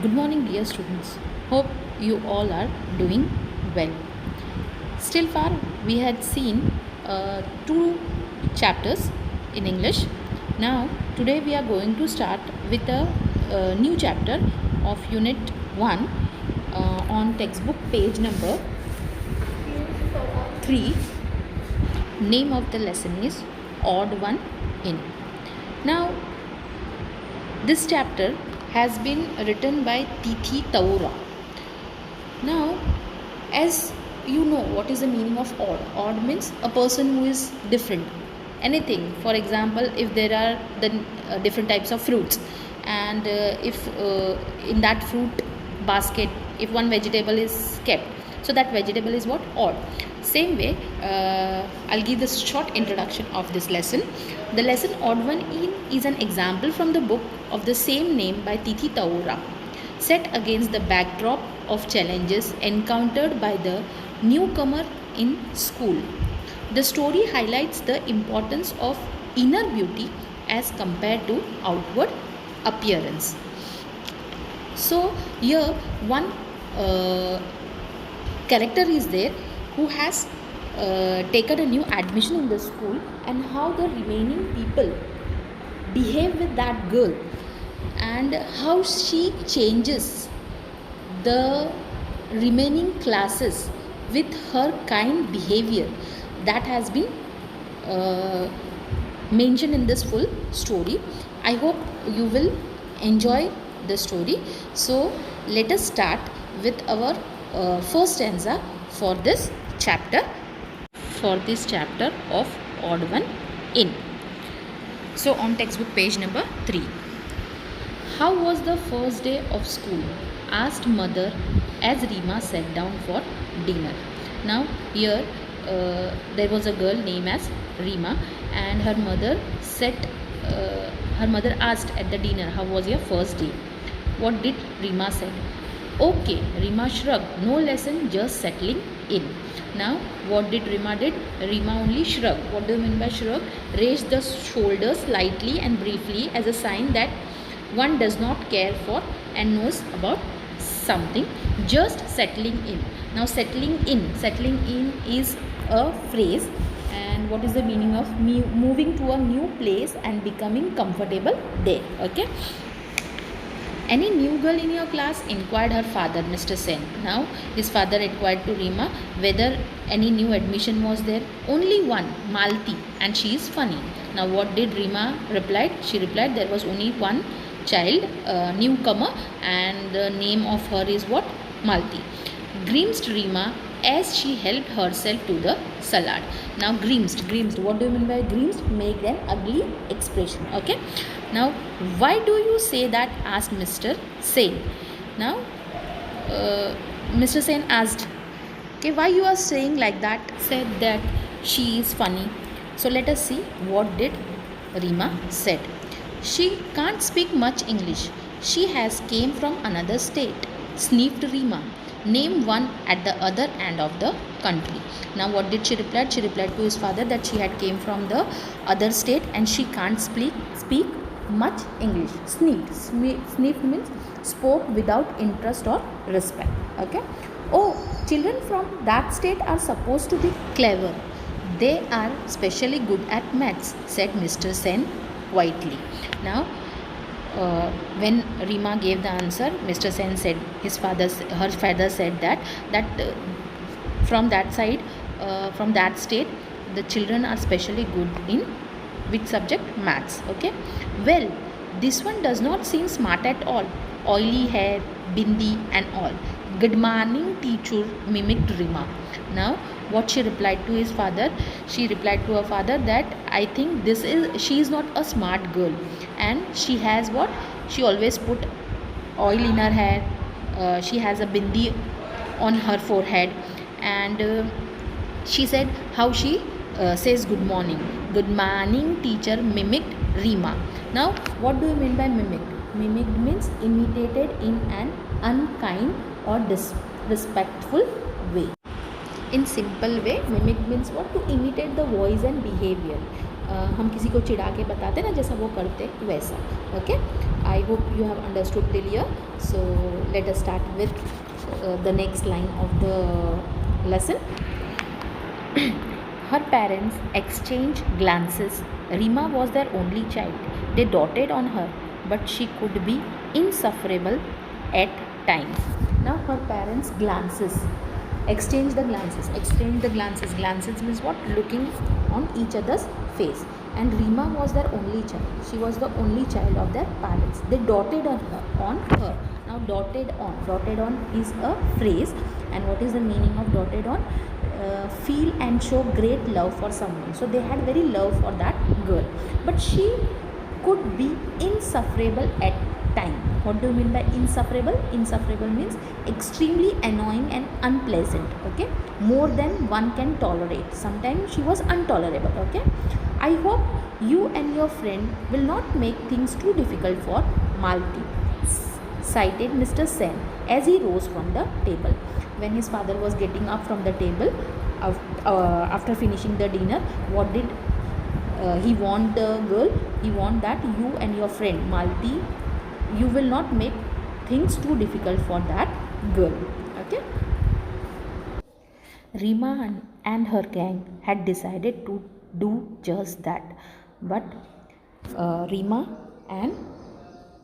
Good morning, dear students. Hope you all are doing well. Still far, we had seen two chapters in English. Now, today we are going to start with a new chapter of Unit 1 on textbook page number 3. Name of the lesson is Odd One In. Now, this chapter has been written by Tithi Taura. Now, as you know, what is the meaning of odd? Odd means a person who is different. Anything. For example, if there are the different types of fruits, and if in that fruit basket, if one vegetable is kept, so that vegetable is what? Odd. Same way, I'll give this short introduction of this lesson. The lesson Odd One In is an example from the book of the same name by Tithi Taura, set against the backdrop of challenges encountered by the newcomer in school. The story highlights the importance of inner beauty as compared to outward appearance. So, here one character is there who has taken a new admission in the school, and how the remaining people behave with that girl, and how she changes the remaining classes with her kind behavior. That has been mentioned in this full story. I hope you will enjoy the story. So let us start with our first stanza for this chapter of Odd One In. So on textbook page number 3. How was the first day of school? Asked mother as Rima sat down for dinner. Now here there was a girl named as Rima, and her mother asked at the dinner, how was your first day? What did Rima said? Okay, Rima shrugged. No lesson, just settling in. Now, what did Rima did? Rima only shrugged. What do you mean by shrug? Raised the shoulders slightly and briefly as a sign that one does not care for and knows about something. Just settling in. Now, settling in is a phrase, and what is the meaning of moving to a new place and becoming comfortable there? Okay. Any new girl in your class? Inquired her father, Mr. Sen. Now, his father inquired to Rima whether any new admission was there. Only one, Malti, and she is funny. Now, what did Rima replied? She replied there was only one child, newcomer, and the name of her is what? Malti. Grimaced Rima as she helped herself to the salad. Now, grimaced, what do you mean by grimaced? Make an ugly expression. Okay. Now, why do you say that? Asked Mr. Sen. Now, Mr. Sen asked, okay, why you are saying like that? Said that she is funny. So let us see what did Rima said. She can't speak much English. She has came from another state. Sniffed Rima. Name one at the other end of the country. Now what did she reply? She replied to his father that she had came from the other state and she can't speak much English. Sniffed means spoke without interest or respect. Okay. Oh, children from that state are supposed to be clever. They are specially good at maths, said Mr. Sen quietly. Now, when Rima gave the answer, Mr. Sen said her father said that from that side, from that state, the children are specially good in which subject? Maths. Okay. Well, this one does not seem smart at all. Oily hair, bindi, and all. Good morning, teacher, mimicked Rima. Now, what she replied to his father? She replied to her father that I think she is not a smart girl, and she has what? She always put oil in her hair. She has a bindi on her forehead, and she said how she says good morning. Good morning, teacher, mimicked Rima. Now, what do you mean by mimicked? Mimicked means imitated in an unkind or disrespectful way. In simple way, mimic means what? To imitate the voice and behavior. हम किसी को चिढ़ा के बताते ना जैसा वो करते वैसा. Okay, I hope you have understood till here. So let us start with the next line of the lesson. Her parents exchanged glances. Rima was their only child. They doted on her, but she could be insufferable at times. Now her parents' glances. Exchange the glances. Exchange the glances. Glances means what? Looking on each other's face. And Rima was their only child. She was the only child of their parents. They doted on her. Now doted on. Doted on is a phrase. And what is the meaning of doted on? Feel and show great love for someone. So they had very love for that girl, but she could be insufferable at time. What do you mean by insufferable? Insufferable means extremely annoying and unpleasant. Okay, more than one can tolerate. Sometimes she was intolerable. Okay, I hope you and your friend will not make things too difficult for Malti, cited Mr. Sen as he rose from the table. When his father was getting up from the table after finishing the dinner, what did he want the girl? He want that you and your friend Malti, you will not make things too difficult for that girl. Okay. Rima and her gang had decided to do just that, but Rima and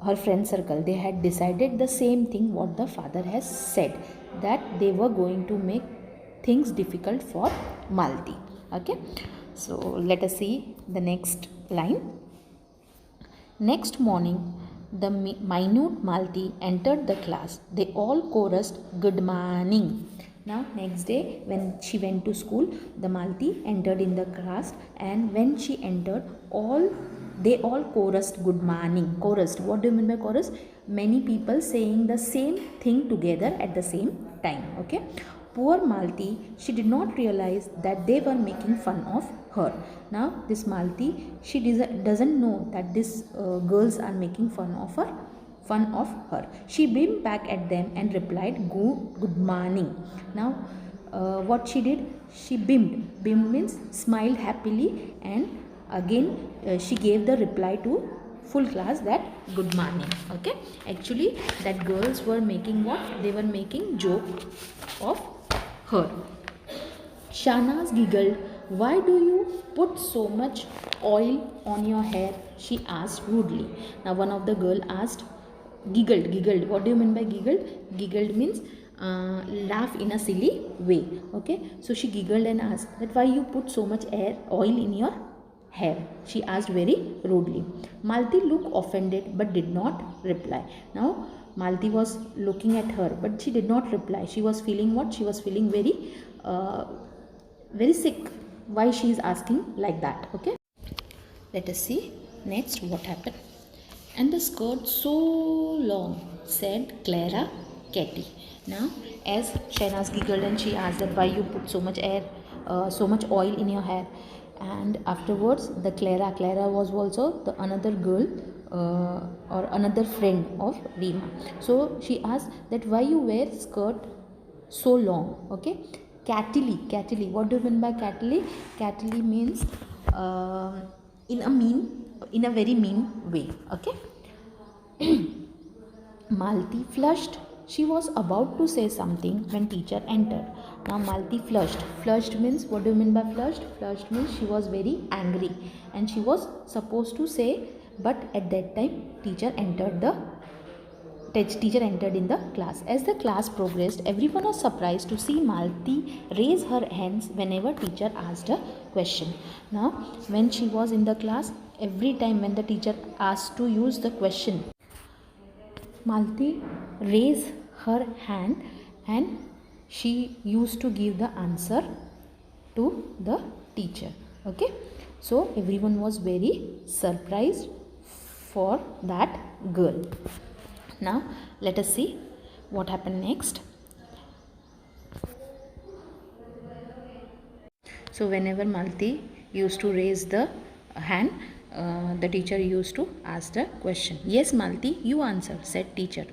her friend circle, they had decided the same thing what the father has said, that they were going to make things difficult for Malti. Okay, so let us see the next line. Next morning, the minute Malti entered the class. They all chorused good morning. Now next day when she went to school, the Malti entered in the class, and when she entered, they all chorused good morning. Chorused, what do you mean by chorus? Many people saying the same thing together at the same time. Okay, poor Malti, she did not realize that they were making fun of her. Now this Malti, she doesn't know that these girls are making fun of her. She beamed back at them and replied good morning. Now what she did, she beamed. Beamed means smiled happily, and again she gave the reply to full class that good morning. Okay, actually that girls were making what? They were making joke of her. Shahnaz giggled. Why do you put so much oil on your hair? She asked rudely. Now one of the girl asked, giggled. What do you mean by giggled? Giggled means laugh in a silly way. Okay, so she giggled and asked that why you put so much oil in your hair. She asked very rudely. Malti looked offended but did not reply. Now Malti was looking at her, but she did not reply. She was feeling what? She was feeling very sick. Why she is asking like that? Okay, let us see next what happened. And the skirt so long, said Clara Katie. Now as Shahnaz giggled and she asked that why you put so much oil in your hair, and afterwards the Clara was also the another girl or another friend of Rima. So she asked that why you wear skirt so long. Okay, Catily. What do you mean by Catily? Catily means in a very mean way. Okay. Malti flushed. She was about to say something when teacher entered. Now Malti flushed. Flushed means, what do you mean by flushed? Flushed means she was very angry and she was supposed to say, but at that time teacher entered in the class. As the class progressed, everyone was surprised to see Malti raise her hands whenever teacher asked a question. Now when she was in the class, every time when the teacher asked to use the question, Malti raised her hand and she used to give the answer to the teacher. Okay, so everyone was very surprised for that girl. Now let us see what happened next. So whenever Malti used to raise the hand, the teacher used to ask the question. Yes, Malti, you answer, said teacher.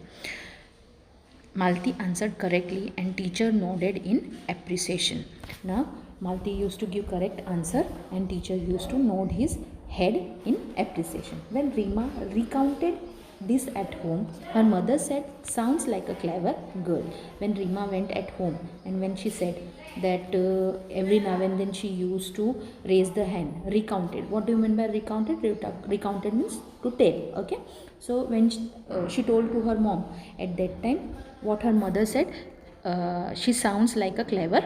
Malti answered correctly and teacher nodded in appreciation. Now Malti used to give correct answer and teacher used to nod his head in appreciation. When Rima recounted this at home, her mother said, sounds like a clever girl. When Rima went at home and when she said that every now and then she used to raise the hand, recounted. What do you mean by recounted? Recounted means to tell. Okay. So when she told to her mom at that time, what her mother said, she sounds like a clever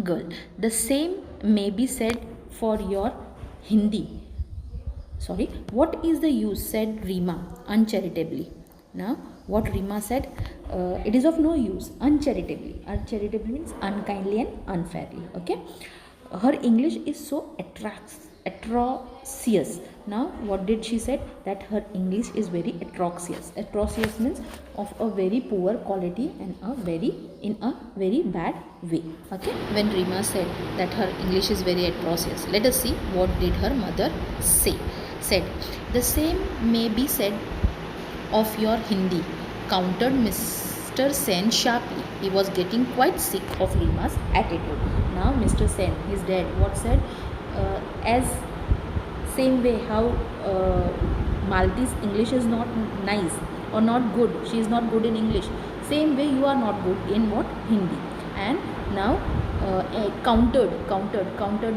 girl. The same may be said for your Hindi. Sorry, what is the use, said Rima uncharitably. Now what Rima said, it is of no use, uncharitably. Uncharitably means unkindly and unfairly. Okay, her English is so atrocious. Now what did she said, that her English is very atrocious. Atrocious means of a very poor quality and in a very bad way. Okay, when Rima said that her English is very atrocious, let us see what did her mother say. Said, the same may be said of your Hindi, countered Mr. Sen sharply. He was getting quite sick of Rima's attitude. Now Mr. Sen, his dad, what said, as same way how Malti's English is not nice or not good, she is not good in English, same way you are not good in what, Hindi. And now countered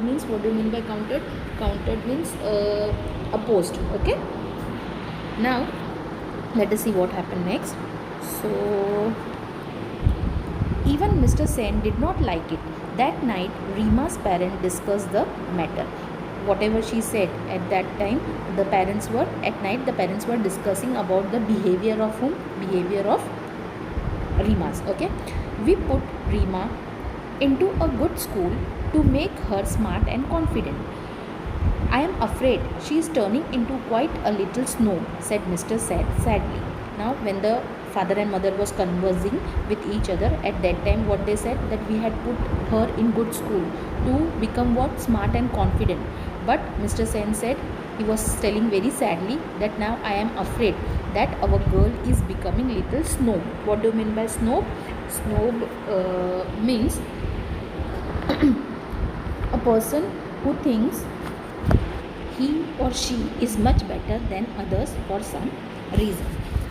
means, what do you mean by countered? Countered means opposed. Okay, now let us see what happened next. So even Mr. Sen did not like it. That night Rima's parents discussed the matter. Whatever she said at that time, the parents were discussing about the behavior of whom? Behavior of Rima's. Okay, we put Rima into a good school to make her smart and confident. I am afraid she is turning into quite a little snob, said Mr. sadly. Now when the father and mother was conversing with each other at that time, what they said, that we had put her in good school to become what, smart and confident. But Mr. Sen said, he was telling very sadly that now I am afraid that our girl is becoming little snob. What do you mean by snob? Snob means a person who thinks he or she is much better than others for some reason.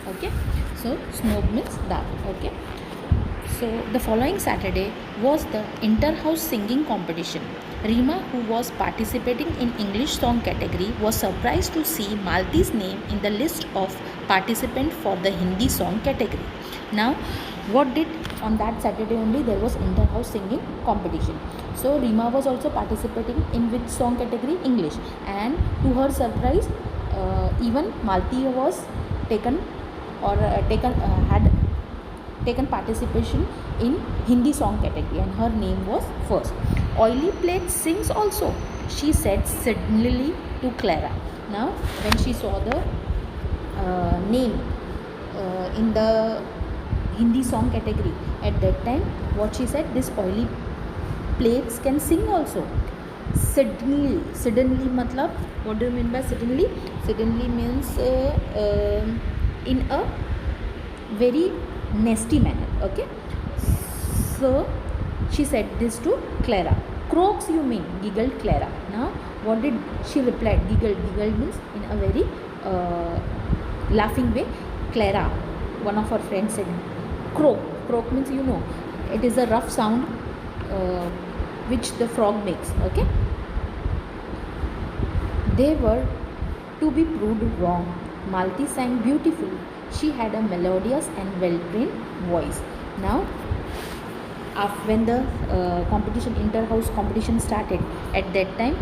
Okay, so snob means that. Okay, so the following Saturday was the inter-house singing competition. Rima, who was participating in English song category, was surprised to see Malti's name in the list of participants for the Hindi song category. Now what did, on that Saturday only there was inter-house singing competition. So Rima was also participating in which song category? English. And to her surprise, even Malti was taken had taken participation in Hindi song category and her name was first. Oily plate sings also, she said suddenly to Clara. Now when she saw the name in the Hindi song category at that time, what she said, this oily plates can sing also. Suddenly matlab, what do you mean by suddenly? Suddenly means in a very nasty manner. Okay, so she said this to Clara. Croaks you mean, giggled Clara. Now what did she reply? Giggled means in a very laughing way. Clara, one of her friends, said croak means, you know, it is a rough sound which the frog makes. Okay, they were to be proved wrong. Malti sang beautifully. She had a melodious and well-trained voice. Now when the inter-house competition started, at that time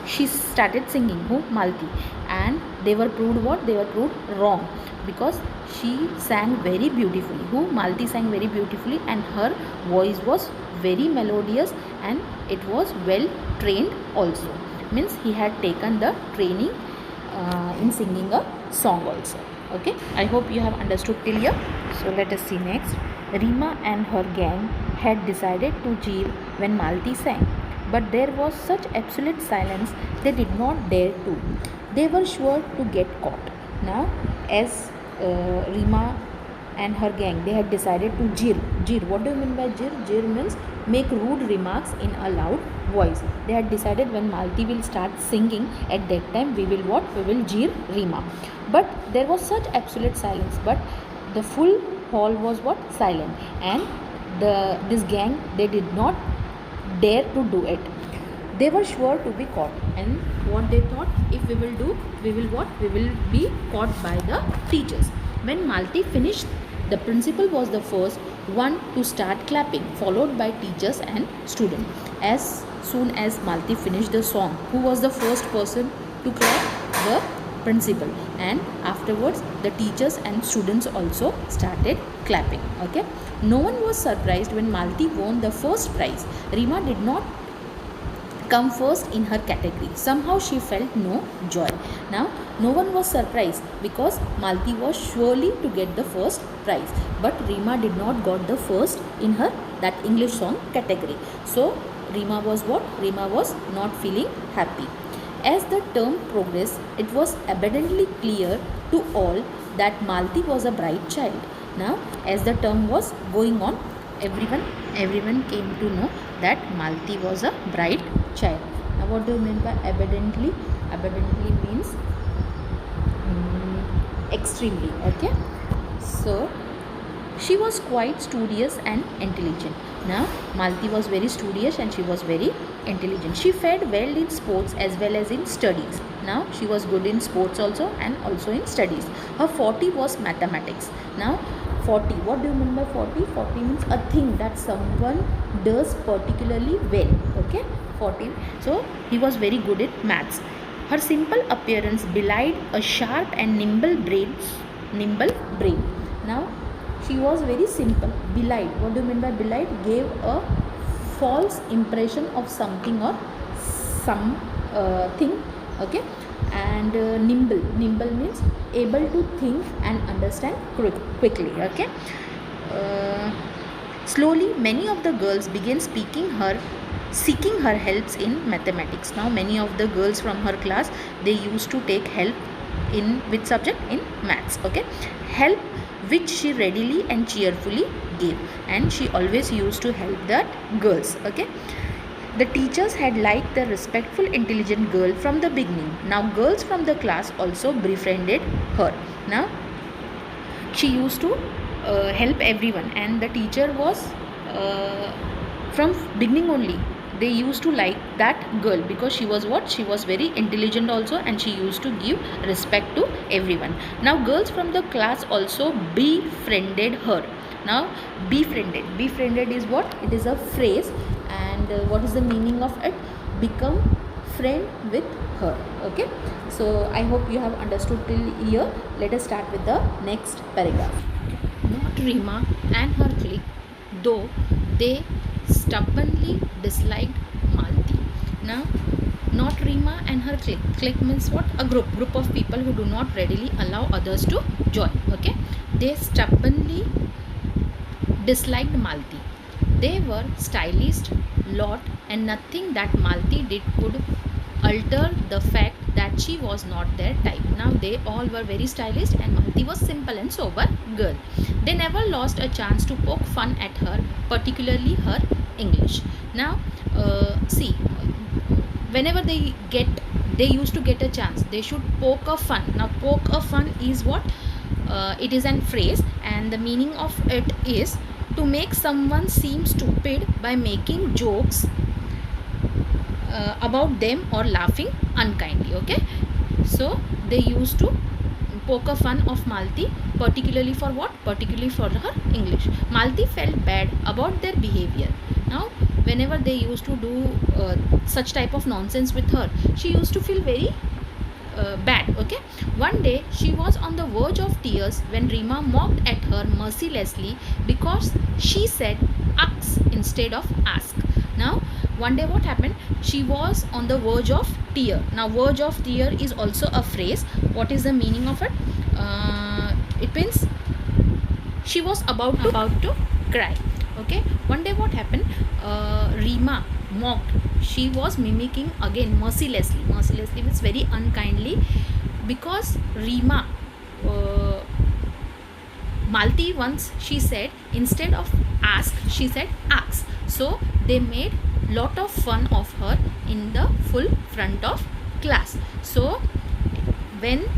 she started singing, who? Malti, and they were proved what? They were proved wrong, because she sang very beautifully. Who? Malti sang very beautifully and her voice was very melodious and it was well trained also. Means he had taken the training in singing a song also. Okay, I hope you have understood till here. So let us see next. Rima and her gang had decided to jeer when Malti sang, but there was such absolute silence they did not dare to. They were sure to get caught. Now as Rima and her gang, they had decided to jeer. Jeer, what do you mean by jeer? Jeer means make rude remarks in a loud voice. They had decided when Malti will start singing, at that time we will what? We will jeer Rima. But there was such absolute silence, but the full hall was what? Silent. And this gang, they did not dare to do it. They were sure to be caught, and what they thought, if we will do, we will what? We will be caught by the teachers. When Malti finished, the principal was the first one to start clapping, followed by teachers and students. As soon as Malti finished the song, who was the first person to clap? The principal. And afterwards the teachers and students also started clapping. Okay, no one was surprised when Malti won the first prize. Rima did not come first in her category. Somehow she felt no joy. Now no one was surprised because Malti was surely to get the first prize, but Rima did not got the first in her that English song category. So Rima was what? Rima was not feeling happy. As the term progressed, it was abundantly clear to all that Malti was a bright child. Now, as the term was going on, everyone came to know that Malti was a bright child. Now, what do you mean by abundantly? Abundantly means extremely. Okay, so she was quite studious and intelligent. Now, Malti was very studious and she was very intelligent. She fared well in sports as well as in studies. Now, she was good in sports also and also in studies. Her forte was mathematics. Now, forte, what do you mean by forte? Forte means a thing that someone does particularly well. Okay, forte. So, he was very good at maths. Her simple appearance belied a sharp and nimble brain. Now, she was very simple. Belied, what do you mean by belied? Gave a false impression of something or some thing. Okay, and nimble means able to think and understand quickly. Okay, slowly many of the girls began seeking her helps in mathematics. Now many of the girls from her class, they used to take help in which subject? In maths. Okay, help which she readily and cheerfully gave, and she always used to help that girls. Okay, the teachers had liked the respectful intelligent girl from the beginning. Now girls from the class also befriended her. Now she used to help everyone, and the teacher was from beginning only, they used to like that girl because she was what? She was very intelligent also, and she used to give respect to everyone. Now girls from the class also befriended her. Now befriended is what? It is a phrase, and what is the meaning of it? Become friend with her. Okay, so I hope you have understood till here. Let us start with the next paragraph. Not Rima and her clique, though they stubbornly disliked Malti. Now, not Rima and her clique. Clique means what? A group of people who do not readily allow others to join. Okay, they stubbornly disliked Malti. They were stylish lot, and nothing that Malti did could alter the fact that she was not their type. Now they all were very stylish, and Malti was simple and sober girl. They never lost a chance to poke fun at her, particularly her English. Now see, whenever they used to get a chance, they should poke a fun. Now poke a fun is what? It is an phrase, and the meaning of it is to make someone seem stupid by making jokes about them or laughing unkindly. Okay, so they used to poke a fun of Malti, particularly for what? Particularly for her English. Malti felt bad about their behavior. Now whenever they used to do such type of nonsense with her, she used to feel very bad. Okay, one day she was on the verge of tears when Rima mocked at her mercilessly because she said ask instead of ask. Now one day what happened? She was on the verge of tear. Now verge of tear is also a phrase. What is the meaning of it? It means she was about to cry. Okay, one day what happened? Rima mocked. She was mimicking again mercilessly. Mercilessly means very unkindly, because Rima Malti once she said, instead of ask, she said ask. So they made lot of fun of her in the full front of class. So when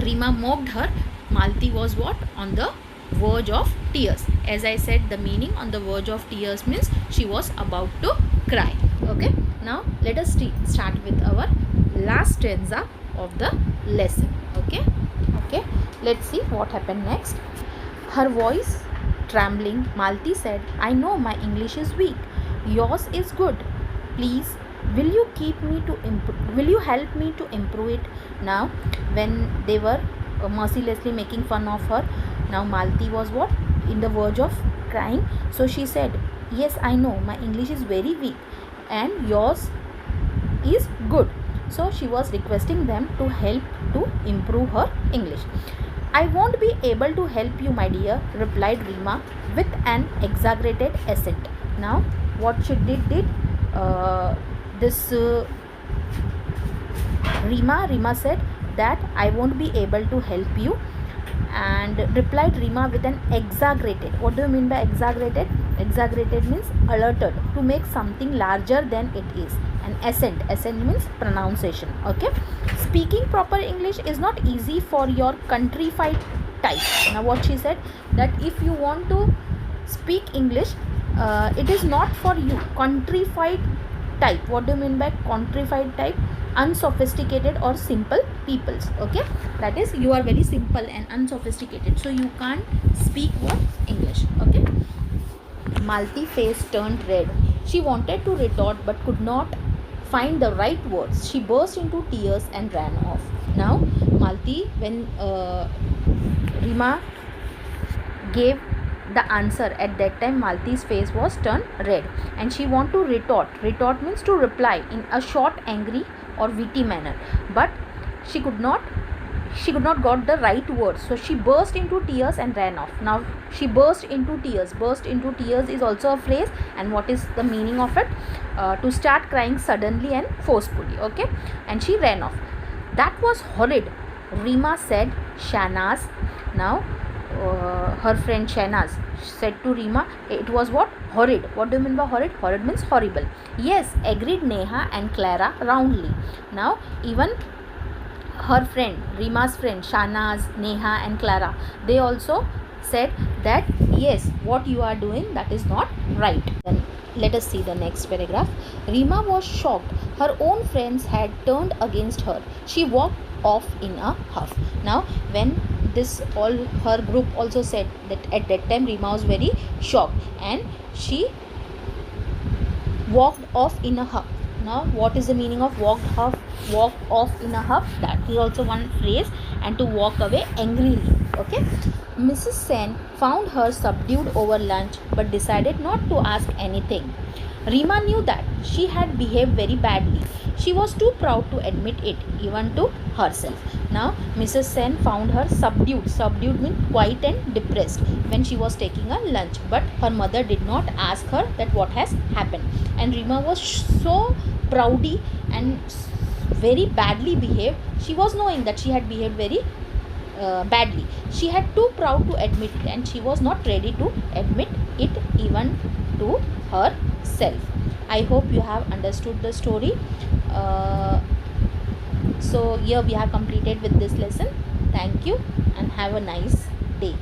Rima mocked her, Malti was what? On the verge of tears. As I said, the meaning on the verge of tears means she was about to cry. Okay. Now let us start with our last stanza of the lesson. Okay. Okay. Let's see what happened next. Her voice trembling, Malti said, I know my English is weak. Yours is good. Please, will you will you help me to improve it? Now, when they were mercilessly making fun of her, now Malti was what? In the verge of crying. So she said, yes, I know my English is very weak and yours is good. So she was requesting them to help to improve her English. I won't be able to help you, my dear, replied Rima with an exaggerated accent. Now, what she did, this Rima said that I won't be able to help you, and replied Rima with an exaggerated. What do you mean by exaggerated? Exaggerated means alerted, to make something larger than it is. An accent means pronunciation. Okay, speaking proper English is not easy for your countrified type. Now what she said, that if you want to speak English, it is not for you countrified type. What do you mean by countrified type? Unsophisticated or simple peoples. Okay, that is, you are very simple and unsophisticated, so you can't speak what? English. Okay. Malti face turned red. She wanted to retort but could not find the right words. She burst into tears and ran off. Now Malti, when Rima gave the answer, at that time Malti's face was turned red and she wanted to retort. Retort means to reply in a short, angry or witty manner, but she could not got the right words, so she burst into tears and ran off. Now she burst into tears. Burst into tears is also a phrase, and what is the meaning of it? To start crying suddenly and forcefully. Okay, and she ran off. That was horrid, Rima said. Shahnaz, now her friend Shahnaz said to Rima, it was what? Horrid. What do you mean by horrid? Horrid means horrible. Yes, agreed Neha and Clara roundly. Now even her friend, Rima's friend Shahnaz, Neha and Clara, they also said that yes, what you are doing, that is not right. Then let us see the next paragraph. Rima was shocked. Her own friends had turned against her. She walked off in a huff. Now when this all her group also said that at that time Rima was very shocked and she walked off in a huff. Now what is the meaning of walk off in a huff? That is also one phrase. And to walk away angrily. Okay. Mrs. Sen found her subdued over lunch but decided not to ask anything. Rima knew that she had behaved very badly. She was too proud to admit it, even to herself. Now, Mrs. Sen found her subdued. Subdued means quiet and depressed when she was taking a lunch. But her mother did not ask her that what has happened. And Rima was so proudy and very badly behaved. She was knowing that she had behaved very badly. She had too proud to admit it, and she was not ready to admit it even to herself. I hope you have understood the story. So here we have completed with this lesson. Thank you and have a nice day.